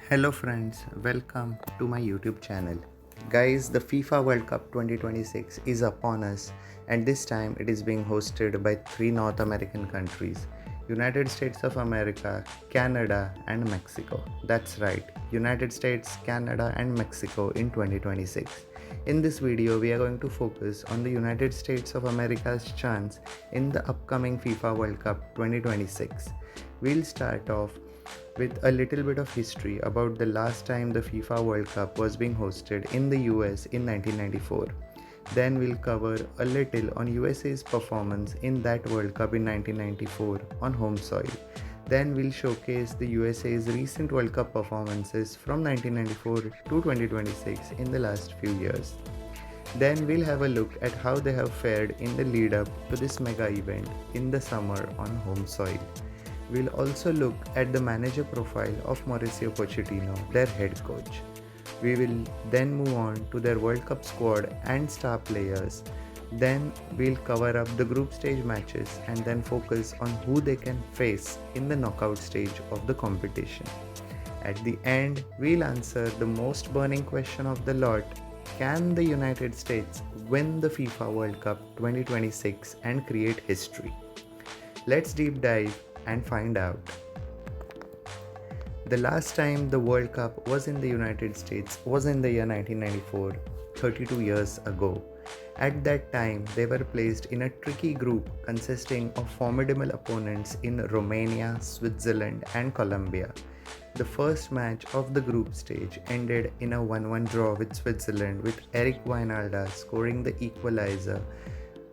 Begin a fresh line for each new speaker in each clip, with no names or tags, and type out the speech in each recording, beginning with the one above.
Hello friends, welcome to my YouTube channel. Guys, the FIFA World Cup 2026 is upon us and this time it is being hosted by three North American countries: United States of America, Canada and Mexico. That's right, United States, Canada and Mexico in 2026. In this video, we are going to focus on the United States of America's chance in the upcoming FIFA World Cup 2026. We'll start off with a little bit of history about the last time the FIFA World Cup was being hosted in the US in 1994. Then we'll cover a little on USA's performance in that World Cup in 1994 on home soil. Then we'll showcase the USA's recent World Cup performances from 1994 to 2026 in the last few years. Then we'll have a look at how they have fared in the lead up to this mega event in the summer on home soil. We'll also look at the manager profile of Mauricio Pochettino, their head coach. We will then move on to their World Cup squad and star players. Then we'll cover up the group stage matches and then focus on who they can face in the knockout stage of the competition. At the end, we'll answer the most burning question of the lot: can the United States win the FIFA World Cup 2026 and create history? Let's deep dive and find out. The last time the World Cup was in the United States was in the year 1994, 32 years ago. At that time, they were placed in a tricky group consisting of formidable opponents in Romania, Switzerland, and Colombia. The first match of the group stage ended in a 1-1 draw with Switzerland, with Eric Wijnaldum scoring the equalizer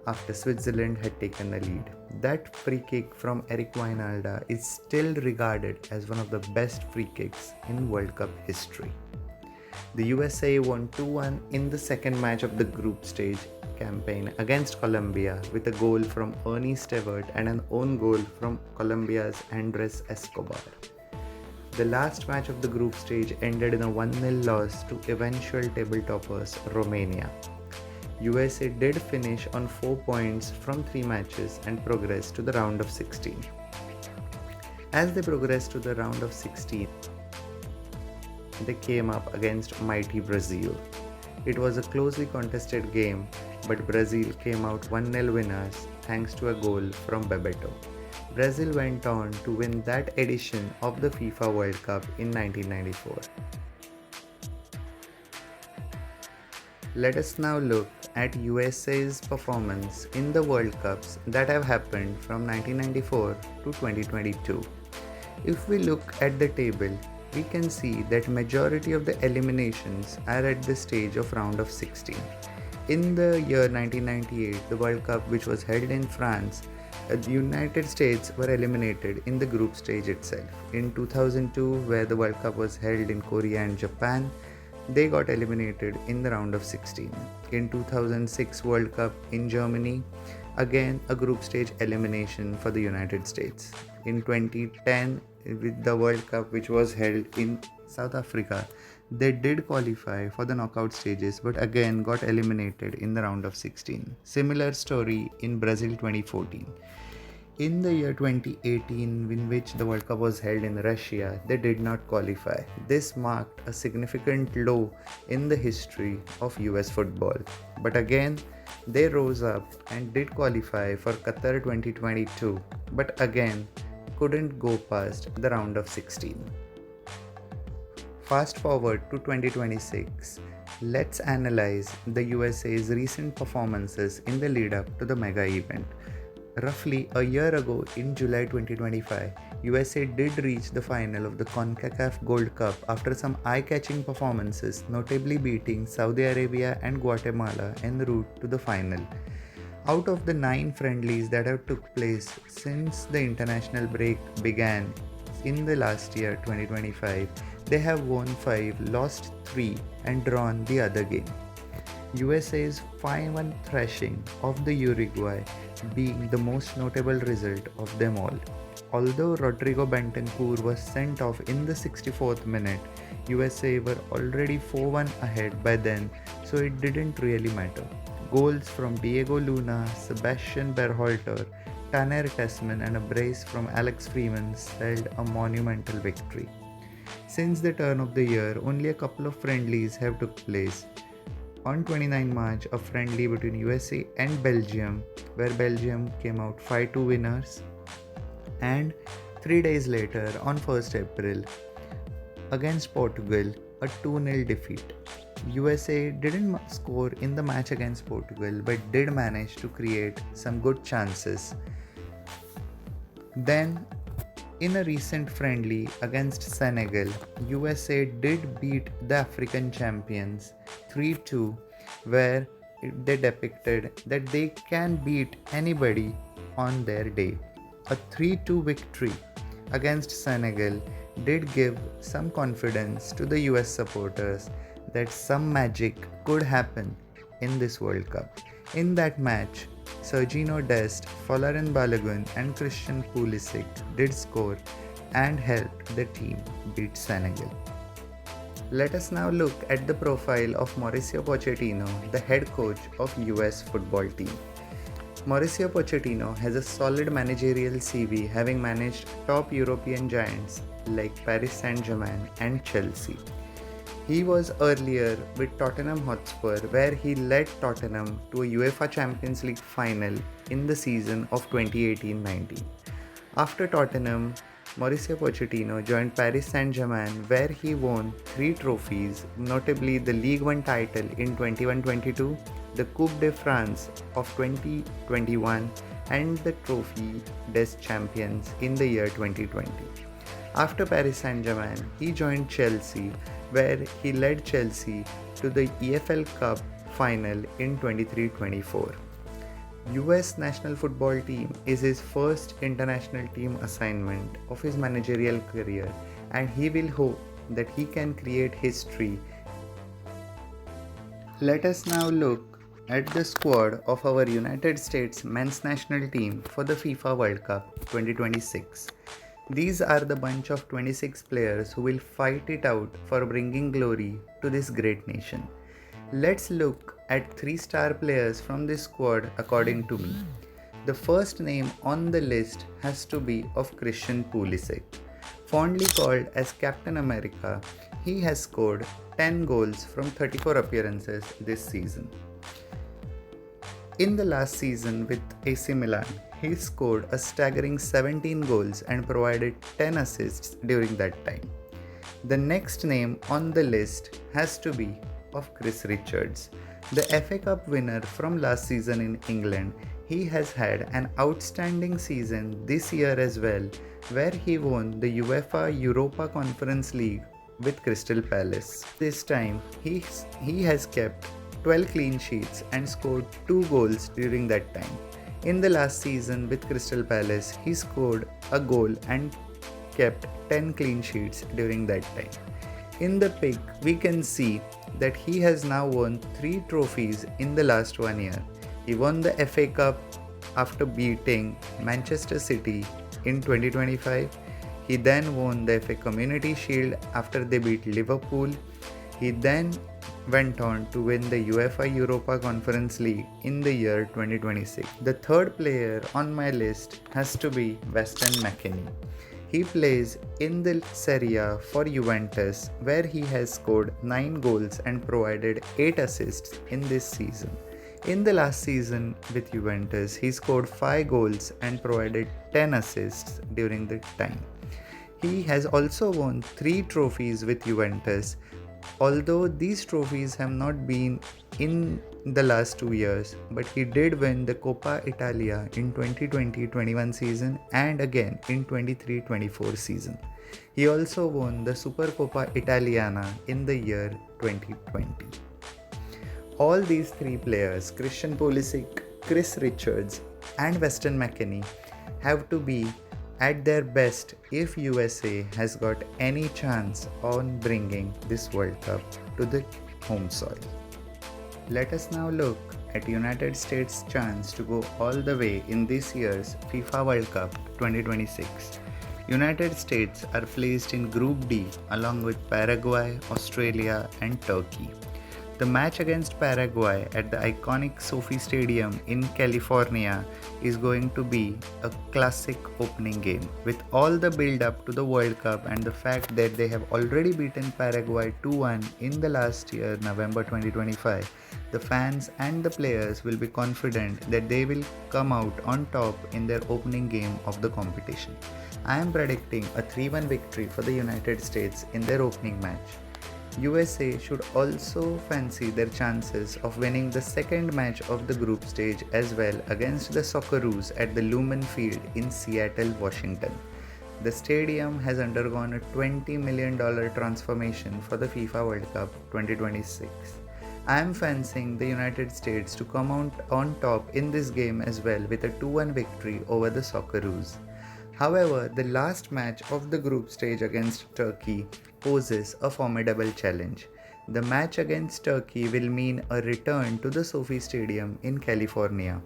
after Switzerland had taken the lead. That free kick from Eric Wijnaldum is still regarded as one of the best free kicks in World Cup history. The USA won 2-1 in the second match of the group stage campaign against Colombia with a goal from Ernie Stewart and an own goal from Colombia's Andres Escobar. The last match of the group stage ended in a 1-0 loss to eventual table toppers Romania. USA did finish on 4 points from 3 matches and progressed to the round of 16. As they progressed to the round of 16, they came up against mighty Brazil. It was a closely contested game, but Brazil came out 1-0 winners thanks to a goal from Bebeto. Brazil went on to win that edition of the FIFA World Cup in 1994. Let us now look at USA's performance in the World Cups that have happened from 1994 to 2022. If we look at the table, we can see that majority of the eliminations are at the stage of round of 16. In the year 1998, the World Cup, which was held in France, the United States were eliminated in the group stage itself. In 2002, where the World Cup was held in Korea and Japan, they got eliminated in the round of 16. In 2006 World Cup in Germany, again a group stage elimination for the United States. In 2010, with the World Cup which was held in South Africa, they did qualify for the knockout stages but again got eliminated in the round of 16. Similar story in Brazil 2014. In the year 2018, in which the World Cup was held in Russia, they did not qualify. This marked a significant low in the history of US football. But again, they rose up and did qualify for Qatar 2022, but again couldn't go past the round of 16. Fast forward to 2026, let's analyze the USA's recent performances in the lead up to the mega event. Roughly a year ago, in July 2025, USA did reach the final of the CONCACAF Gold Cup after some eye-catching performances, notably beating Saudi Arabia and Guatemala en route to the final. Out of the 9 friendlies that have took place since the international break began in the last year 2025, they have won 5, lost 3 and drawn the other game. USA's 5-1 thrashing of the Uruguay being the most notable result of them all. Although Rodrigo Bentancur was sent off in the 64th minute, USA were already 4-1 ahead by then, so it didn't really matter. Goals from Diego Luna, Sebastian Berhalter, Tanner Tessman and a brace from Alex Freeman spelled a monumental victory. Since the turn of the year, only a couple of friendlies have took place. On 29 March, a friendly between USA and Belgium, where Belgium came out 5-2 winners. And 3 days later, on 1st April, against Portugal, a 2-0 defeat. USA didn't score in the match against Portugal but did manage to create some good chances. Then, in a recent friendly against Senegal, USA did beat the African champions 3-2, where they depicted that they can beat anybody on their day. A 3-2 victory against Senegal did give some confidence to the US supporters that some magic could happen in this World Cup. In that match, Sergino Dest, Folarin Balogun and Christian Pulisic did score and helped the team beat Senegal. Let us now look at the profile of Mauricio Pochettino, the head coach of US football team. Mauricio Pochettino has a solid managerial CV, having managed top European giants like Paris Saint-Germain and Chelsea. He was earlier with Tottenham Hotspur, where he led Tottenham to a UEFA Champions League final in the season of 2018-19. After Tottenham, Mauricio Pochettino joined Paris Saint-Germain, where he won 3 trophies, notably the Ligue 1 title in 21-22, the Coupe de France of 2021 and the Trophy des Champions in the year 2020. After Paris Saint-Germain, he joined Chelsea, where he led Chelsea to the EFL Cup final in 23-24. US national football team is his first international team assignment of his managerial career, and he will hope that he can create history. Let us now look at the squad of our United States men's national team for the FIFA World Cup 2026. These are the bunch of 26 players who will fight it out for bringing glory to this great nation. Let's look at 3-star players from this squad according to me. The first name on the list has to be of Christian Pulisic. Fondly called as Captain America, he has scored 10 goals from 34 appearances this season. In the last season with AC Milan, he scored a staggering 17 goals and provided 10 assists during that time. The next name on the list has to be of Chris Richards. The FA Cup winner from last season in England, he has had an outstanding season this year as well, where he won the UEFA Europa Conference League with Crystal Palace. This time, he has kept 12 clean sheets and scored 2 goals during that time. In the last season with Crystal Palace, he scored a goal and kept 10 clean sheets during that time. In the pic, we can see that he has now won 3 trophies in the last 1 year. He won the FA Cup after beating Manchester City in 2025. He then won the FA Community Shield after they beat Liverpool. He then went on to win the UEFA Europa Conference League in the year 2026. The third player on my list has to be Weston McKennie. He plays in the Serie A for Juventus, where he has scored 9 goals and provided 8 assists in this season. In the last season with Juventus, he scored 5 goals and provided 10 assists during the time. He has also won 3 trophies with Juventus, although these trophies have not been in the last 2 years, but he did win the Coppa Italia in 2020-21 season and again in 23-24 season. He also won the Supercoppa Italiana in the year 2020. All these 3 players, Christian Pulisic, Chris Richards and Weston McKennie, have to be at their best if USA has got any chance on bringing this World Cup to the home soil. Let us now look at United States' chance to go all the way in this year's FIFA World Cup 2026. United States are placed in Group D along with Paraguay, Australia and Turkey. The match against Paraguay at the iconic SoFi Stadium in California is going to be a classic opening game. With all the build up to the World Cup and the fact that they have already beaten Paraguay 2-1 in the last year, November 2025, the fans and the players will be confident that they will come out on top in their opening game of the competition. I am predicting a 3-1 victory for the United States in their opening match. USA should also fancy their chances of winning the second match of the group stage as well against the Socceroos at the Lumen Field in Seattle, Washington. The stadium has undergone a $20 million transformation for the FIFA World Cup 2026. I am fancying the United States to come out on top in this game as well with a 2-1 victory over the Socceroos. However, the last match of the group stage against Turkey poses a formidable challenge. The match against Turkey will mean a return to the SoFi Stadium in California.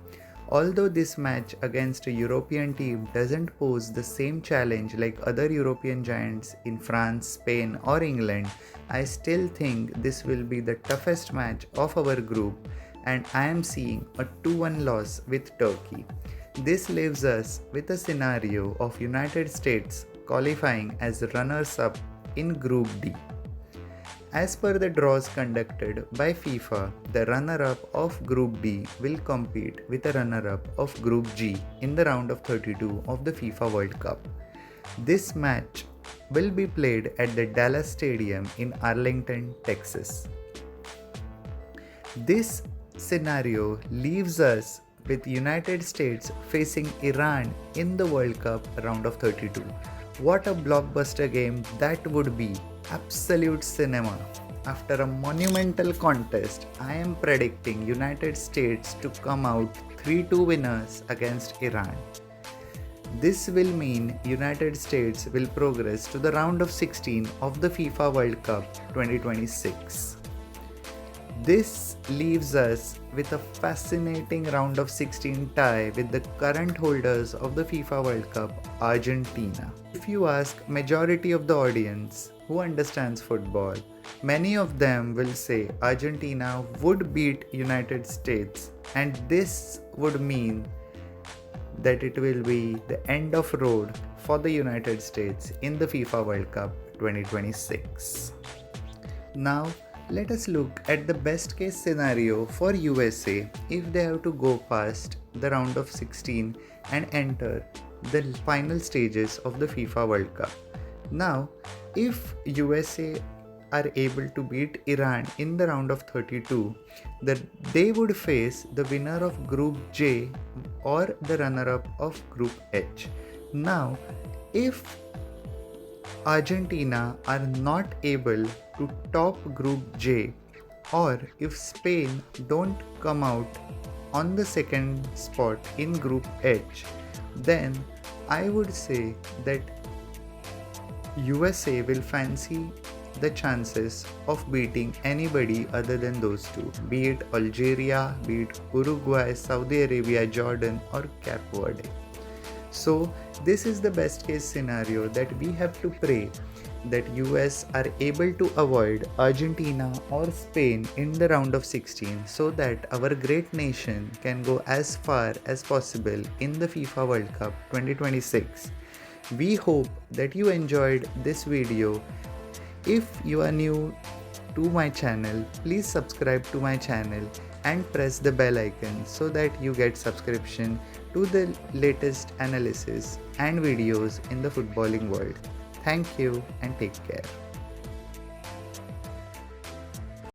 Although this match against a European team doesn't pose the same challenge like other European giants in France, Spain or England, I still think this will be the toughest match of our group and I am seeing a 2-1 loss with Turkey. This leaves us with a scenario of United States qualifying as runners-up in Group D. As per the draws conducted by FIFA, the runner-up of Group D will compete with the runner-up of Group G in the round of 32 of the FIFA World Cup. This match will be played at the Dallas Stadium in Arlington, Texas. This scenario leaves us with United States facing Iran in the World Cup round of 32. What a blockbuster game that would be. Absolute cinema. After a monumental contest, I am predicting United States to come out 3-2 winners against Iran. This will mean United States will progress to the round of 16 of the FIFA World Cup 2026. This leaves us with a fascinating round of 16 tie with the current holders of the FIFA World Cup, Argentina. If you ask majority of the audience who understands football, many of them will say Argentina would beat United States and this would mean that it will be the end of road for the United States in the FIFA World Cup 2026. Now, let us look at the best case scenario for USA if they have to go past the round of 16 and enter the final stages of the FIFA World Cup. Now, if USA are able to beat Iran in the round of 32, they would face the winner of Group J or the runner-up of Group H. Now, if Argentina are not able to top Group J or if Spain don't come out on the second spot in Group H, then I would say that USA will fancy the chances of beating anybody other than those two, be it Algeria, be it Uruguay, Saudi Arabia, Jordan or Cape Verde. So this is the best case scenario that we have to pray that US are able to avoid Argentina or Spain in the round of 16 so that our great nation can go as far as possible in the FIFA World Cup 2026. We hope that you enjoyed this video. If you are new to my channel, please subscribe to my channel and press the bell icon so that you get subscription to the latest analysis and videos in the footballing world. Thank you and take care.